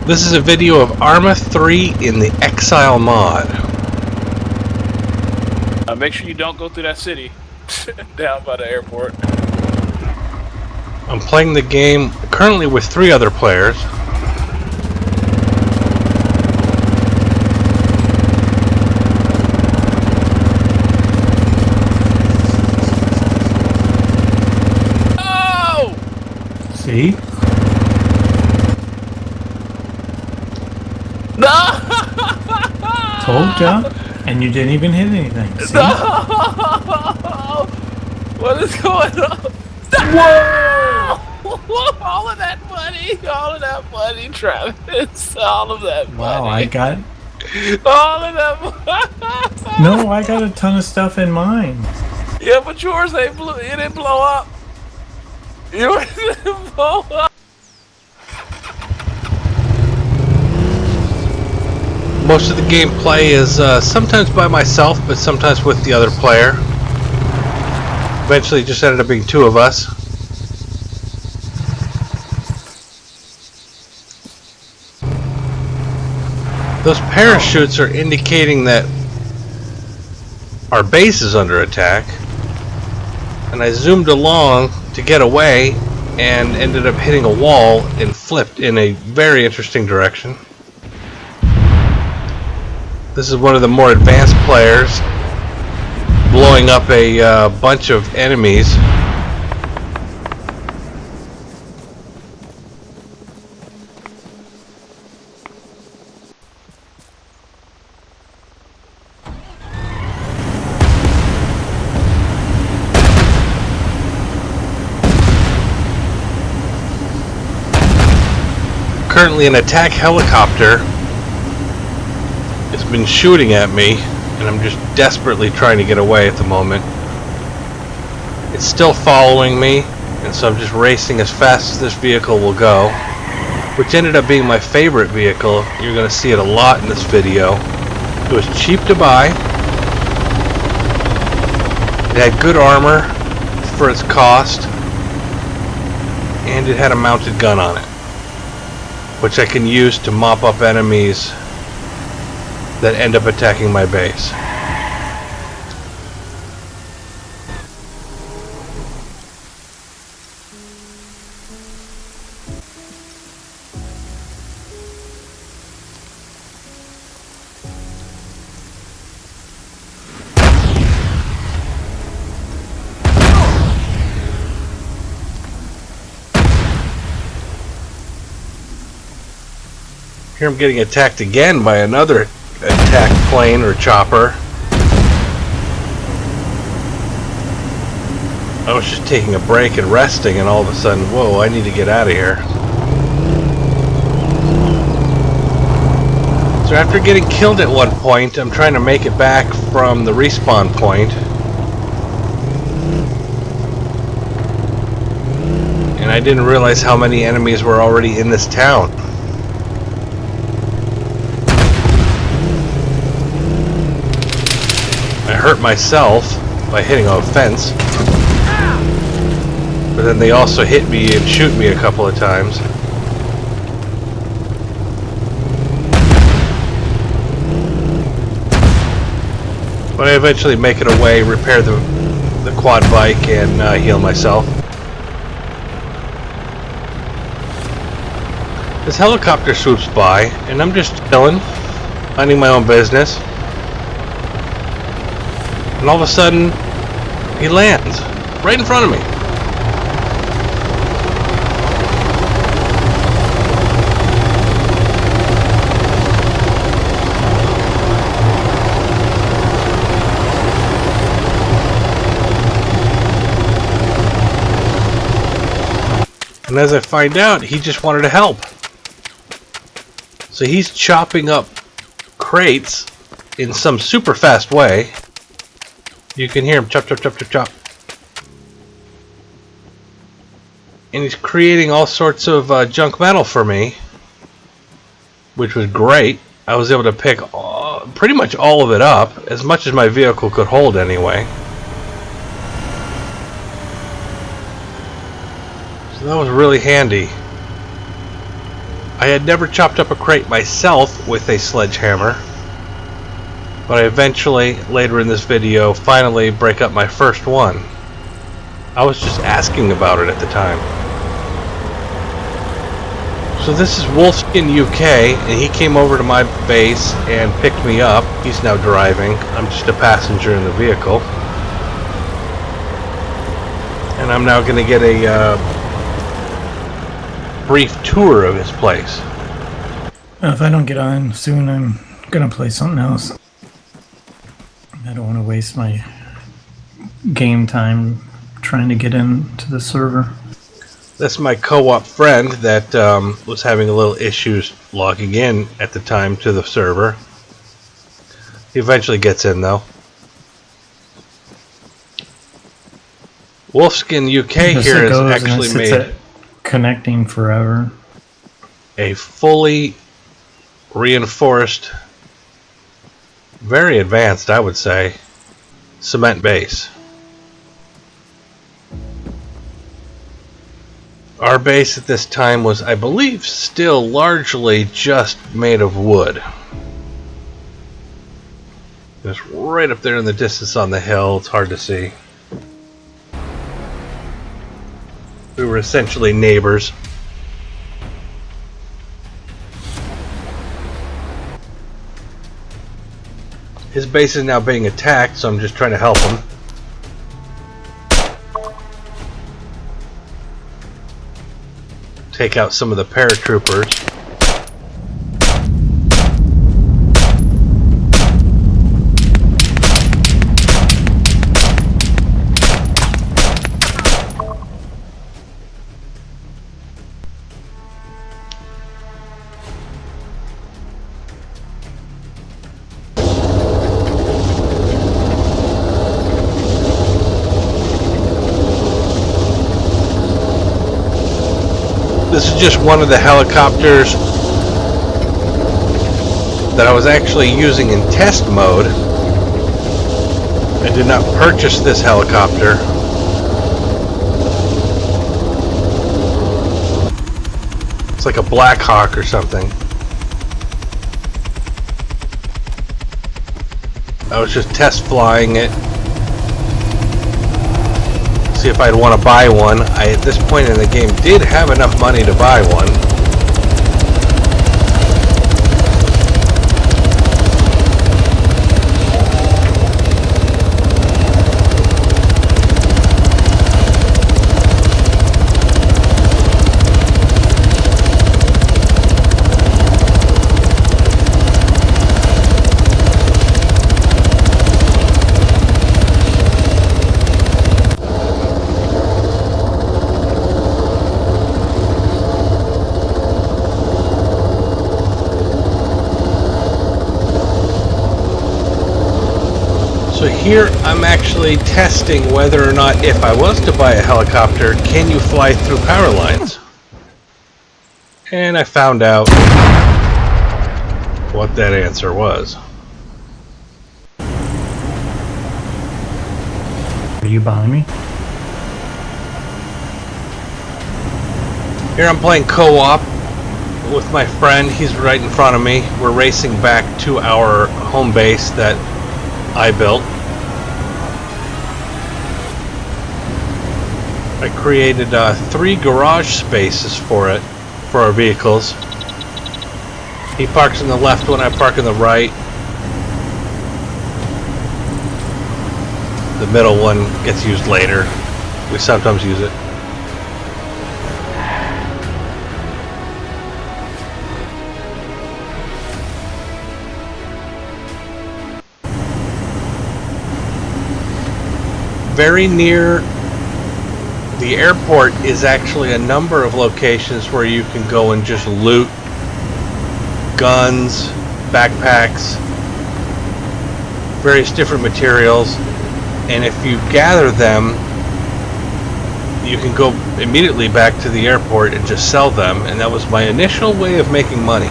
This is a video of ARMA 3 in the Exile mod. Make sure you don't go through that city down by the airport. I'm playing the game currently with 3 other players. Oh! See? No! Told ya, and you didn't even hit anything. See? No! What is going on? Whoa! All of that money, Travis. All of that money. Wow, I got... All of that money. No, I got a ton of stuff in mine. Yeah, but yours ain't blew. It didn't blow up. Yours didn't blow up. Most of the gameplay is sometimes by myself, but sometimes with the other player. Eventually it just ended up being 2 of us. Those parachutes are indicating that our base is under attack. And I zoomed along to get away and ended up hitting a wall and flipped in a very interesting direction. This is one of the more advanced players blowing up a bunch of enemies. Currently an attack helicopter has been shooting at me, and I'm just desperately trying to get away at the moment. It's still following me, and so I'm just racing as fast as this vehicle will go, which ended up being my favorite vehicle. You're going to see it a lot in this video. It was cheap to buy. It had good armor for its cost, and it had a mounted gun on it, which I can use to mop up enemies that end up attacking my base. Here I'm getting attacked again by another attack plane or chopper. I was just taking a break and resting, and all of a sudden, whoa, I need to get out of here. So after getting killed at one point, I'm trying to make it back from the respawn point. And I didn't realize how many enemies were already in this town. I hurt myself by hitting a fence, but then they also hit me and shoot me a couple of times. But I eventually make it away, repair the quad bike, and heal myself. This helicopter swoops by, and I'm just chilling, minding my own business. And all of a sudden, he lands right in front of me. And as I find out, he just wanted to help. So he's chopping up crates in some super fast way. You can hear him chop, chop, chop, chop, chop. And he's creating all sorts of junk metal for me, which was great. I was able to pick pretty much all of it up, as much as my vehicle could hold anyway. So that was really handy. I had never chopped up a crate myself with a sledgehammer, but I eventually, later in this video, finally break up my first one. I was just asking about it at the time. So this is Wolfskin UK, and he came over to my base and picked me up. He's now driving. I'm just a passenger in the vehicle. And I'm now going to get a brief tour of his place. If I don't get on soon, I'm gonna play something else. I don't want to waste my game time trying to get into the server. That's my co-op friend that was having a little issues logging in at the time to the server. He eventually gets in though. Wolfskin UK here has actually made connecting forever. A fully reinforced, very advanced, I would say, cement base. Our base at this time was, I believe, still largely just made of wood. It's right up there in the distance on the hill. It's hard to see. We were essentially neighbors. His base is now being attacked, so I'm just trying to help him. Take out some of the paratroopers. This is just one of the helicopters that I was actually using in test mode. I did not purchase this helicopter. It's like a Black Hawk or something. I was just test flying it. See if I'd want to buy one. I, at this point in the game, did have enough money to buy one. So here I'm actually testing whether or not, if I was to buy a helicopter, can you fly through power lines? And I found out what that answer was. Are you behind me? Here I'm playing co-op with my friend. He's right in front of me. We're racing back to our home base that I built. I created 3 garage spaces for it, for our vehicles. He parks in the left one, I park in the right. The middle one gets used later. We sometimes use it. Very near the airport is actually a number of locations where you can go and just loot guns, backpacks, various different materials, and if you gather them, you can go immediately back to the airport and just sell them, and that was my initial way of making money.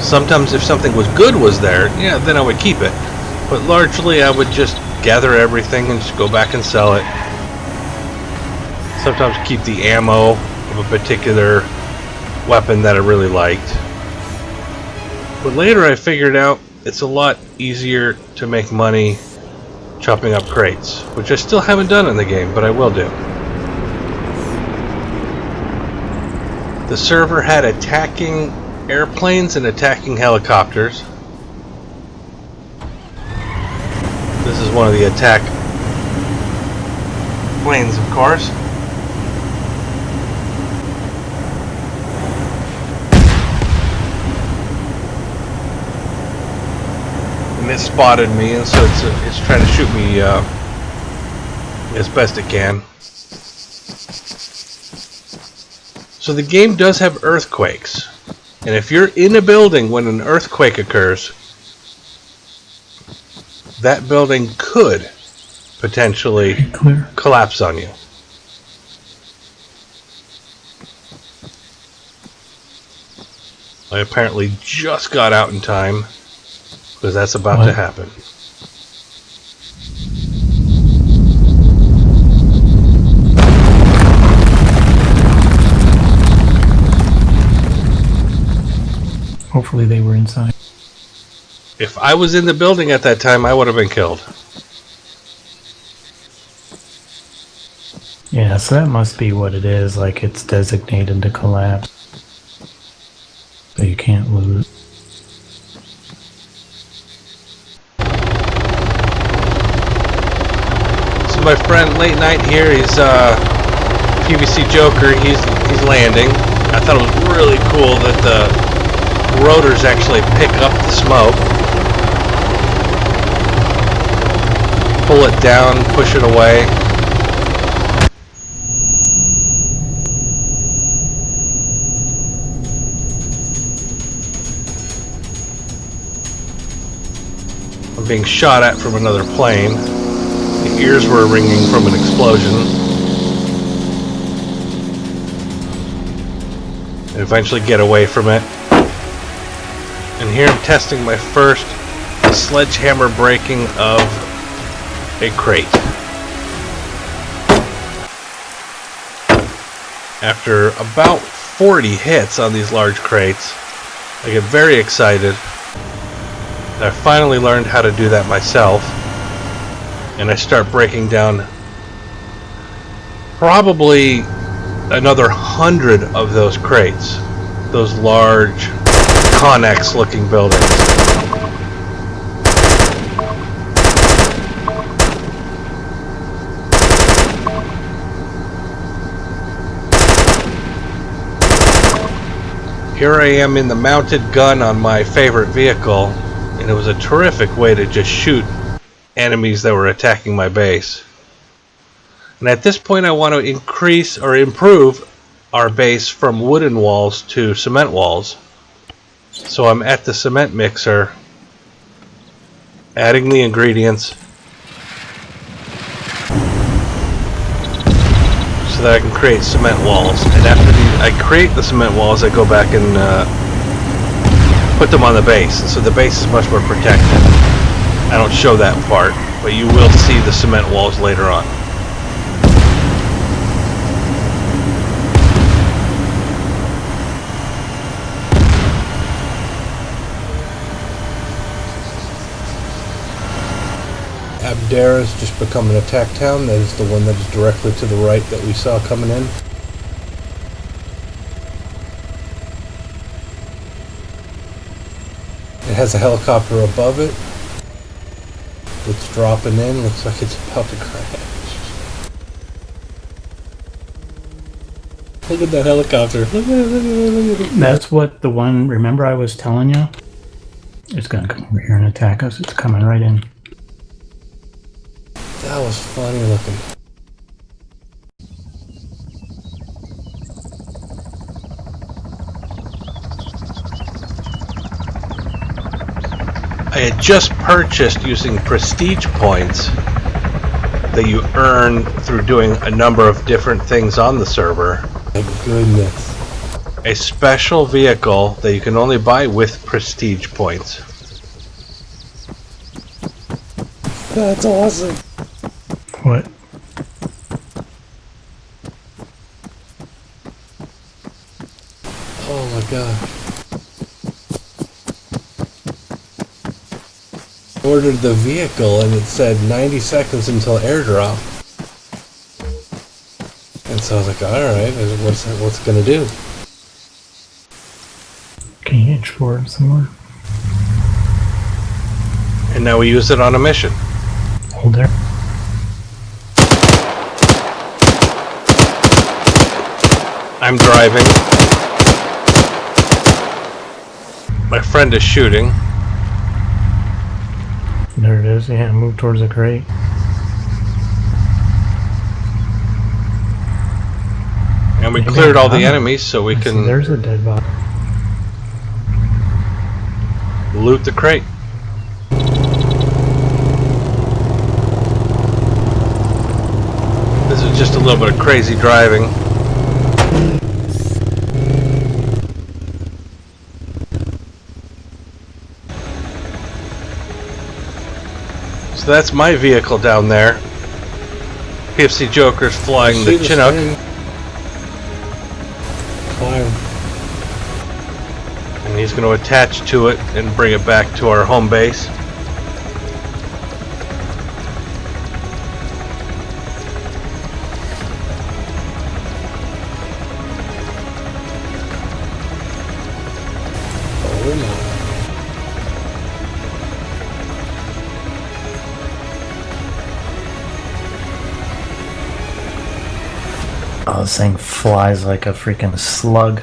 Sometimes if something was good was there, yeah, then I would keep it. But largely I would just gather everything and just go back and sell it. Sometimes keep the ammo of a particular weapon that I really liked. But later I figured out it's a lot easier to make money chopping up crates, which I still haven't done in the game, but I will do. The server had attacking airplanes and attacking helicopters. This is one of the attack planes, of course. And it spotted me, and so it's trying to shoot me as best it can. So the game does have earthquakes, and if you're in a building when an earthquake occurs, that building could potentially collapse on you. I apparently just got out in time, because that's about to happen. Hopefully they were inside. If I was in the building at that time, I would have been killed. Yeah, so that must be what it is, like it's designated to collapse. So you can't lose. So my friend Late Night here, he's PVC Joker, he's landing. I thought it was really cool that the rotors actually pick up the smoke. Pull it down, push it away. I'm being shot at from another plane. The ears were ringing from an explosion. And eventually get away from it. And here I'm testing my first sledgehammer breaking of a crate. After about 40 hits on these large crates, I get very excited. I finally learned how to do that myself, and I start breaking down probably another 100 of those crates, those large Connex looking buildings. Here I am in the mounted gun on my favorite vehicle, and it was a terrific way to just shoot enemies that were attacking my base. And at this point I want to increase or improve our base from wooden walls to cement walls. So I'm at the cement mixer, adding the ingredients so that I can create cement walls. And after I create the cement walls, I go back and put them on the base. And so the base is much more protected. I don't show that part, but you will see the cement walls later on. Abdera's just become an attack town. That is the one that is directly to the right that we saw coming in. It has a helicopter above it. It's dropping in. Looks like it's about to crash. Look at that helicopter. Look at it. That's what the one, remember I was telling you? It's gonna come over here and attack us. It's coming right in. That was funny looking. I had just purchased using prestige points that you earn through doing a number of different things on the server. My goodness. A special vehicle that you can only buy with prestige points. That's awesome. What? Oh my god. Ordered the vehicle and it said 90 seconds until airdrop. And so I was like, alright, what's it gonna do? Can you inch forward some more? And now we use it on a mission. Hold there. I'm driving. My friend is shooting. There it is. Yeah, move towards the crate. And we cleared all the enemies so we can There's a dead body. loot the crate. This is just a little bit of crazy driving. So that's my vehicle down there. PFC Joker's flying the Chinook. Climb. And he's going to attach to it and bring it back to our home base. Oh, this thing flies like a freaking slug.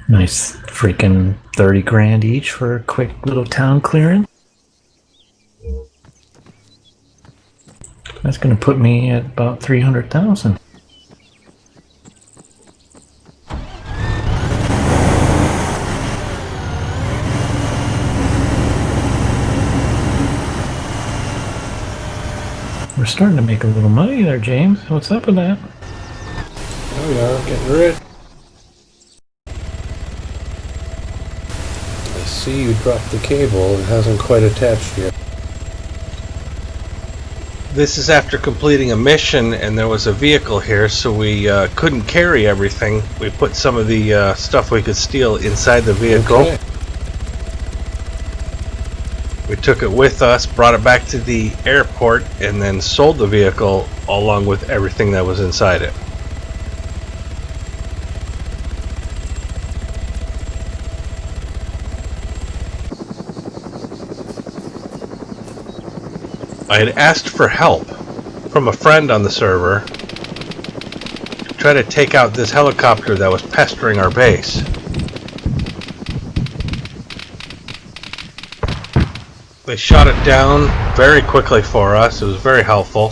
Nice freaking 30 grand each for a quick little town clearing. That's gonna put me at about 300,000. We're starting to make a little money there, James. What's up with that? Oh yeah, getting rich. I see you dropped the cable. It hasn't quite attached yet. This is after completing a mission, and there was a vehicle here, so we couldn't carry everything. We put some of the stuff we could steal inside the vehicle. Okay. We took it with us, brought it back to the airport, and then sold the vehicle along with everything that was inside it. I had asked for help from a friend on the server to try to take out this helicopter that was pestering our base. They shot it down very quickly for us. It was very helpful.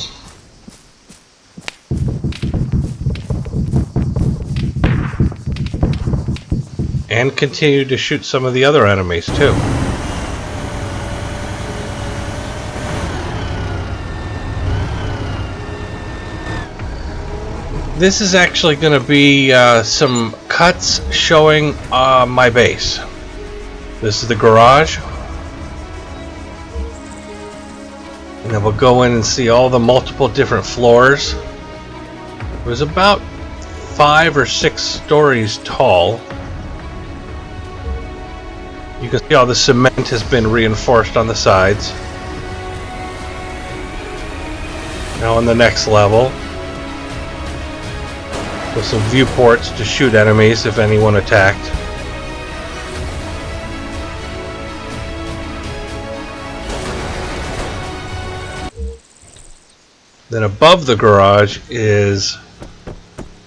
And continued to shoot some of the other enemies too. This is actually going to be some cuts showing my base. This is the garage. And then we'll go in and see all the multiple different floors. It was about 5 or 6 stories tall. You can see all the cement has been reinforced on the sides. Now on the next level, with some viewports to shoot enemies if anyone attacked. Then above the garage is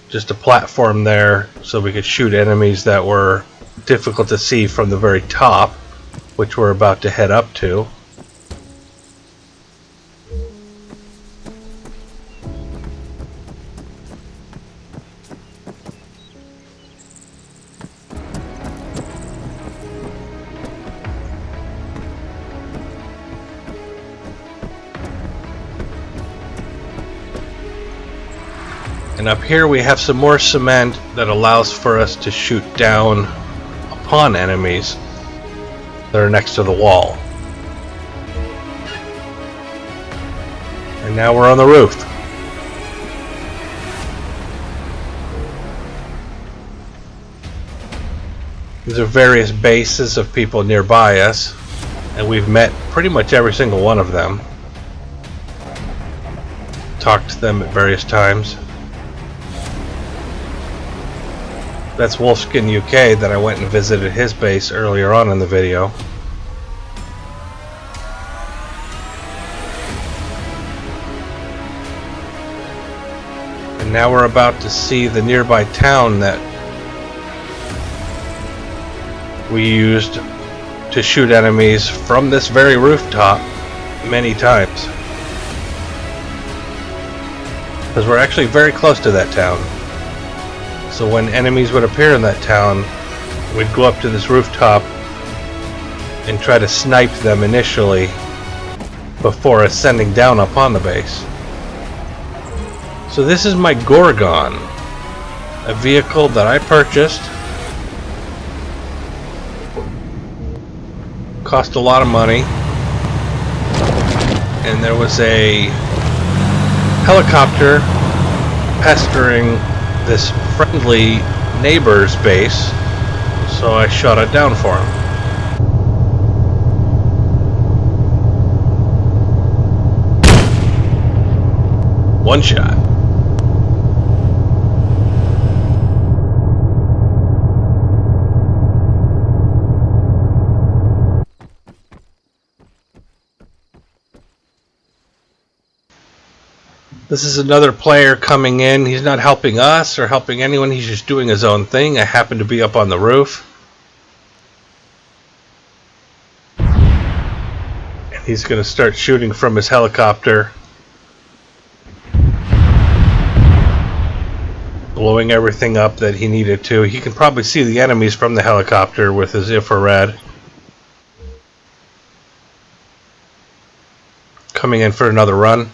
just a platform there so we could shoot enemies that were difficult to see from the very top, which we're about to head up to. And up here we have some more cement that allows for us to shoot down. I'll upon enemies that are next to the wall. And now we're on the roof. These are various bases of people nearby us, and we've met pretty much every single one of them. Talked to them at various times. That's Wolfskin UK that I went and visited his base earlier on in the video. And now we're about to see the nearby town that we used to shoot enemies from this very rooftop many times. Because we're actually very close to that town. So when enemies would appear in that town, we'd go up to this rooftop and try to snipe them initially before ascending down upon the base. So this is my Gorgon, a vehicle that I purchased. Cost a lot of money, and there was a helicopter pestering this friendly neighbor's base, so I shot it down for him. One shot. This is another player coming in. He's not helping us or helping anyone. He's just doing his own thing. I happen to be up on the roof. And he's going to start shooting from his helicopter. Blowing everything up that he needed to. He can probably see the enemies from the helicopter with his infrared. Coming in for another run.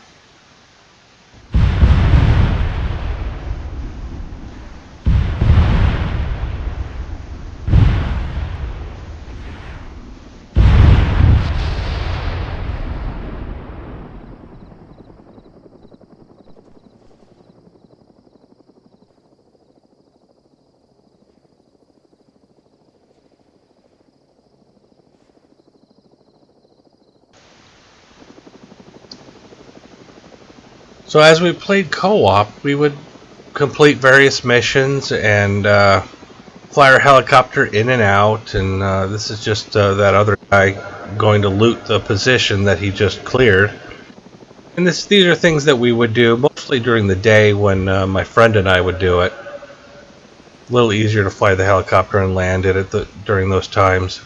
So as we played co-op, we would complete various missions and fly our helicopter in and out, and this is just that other guy going to loot the position that he just cleared. And these are things that we would do mostly during the day when my friend and I would do it. A little easier to fly the helicopter and land it during those times.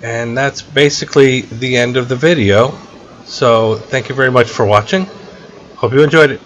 And that's basically the end of the video. So thank you very much for watching. Hope you enjoyed it.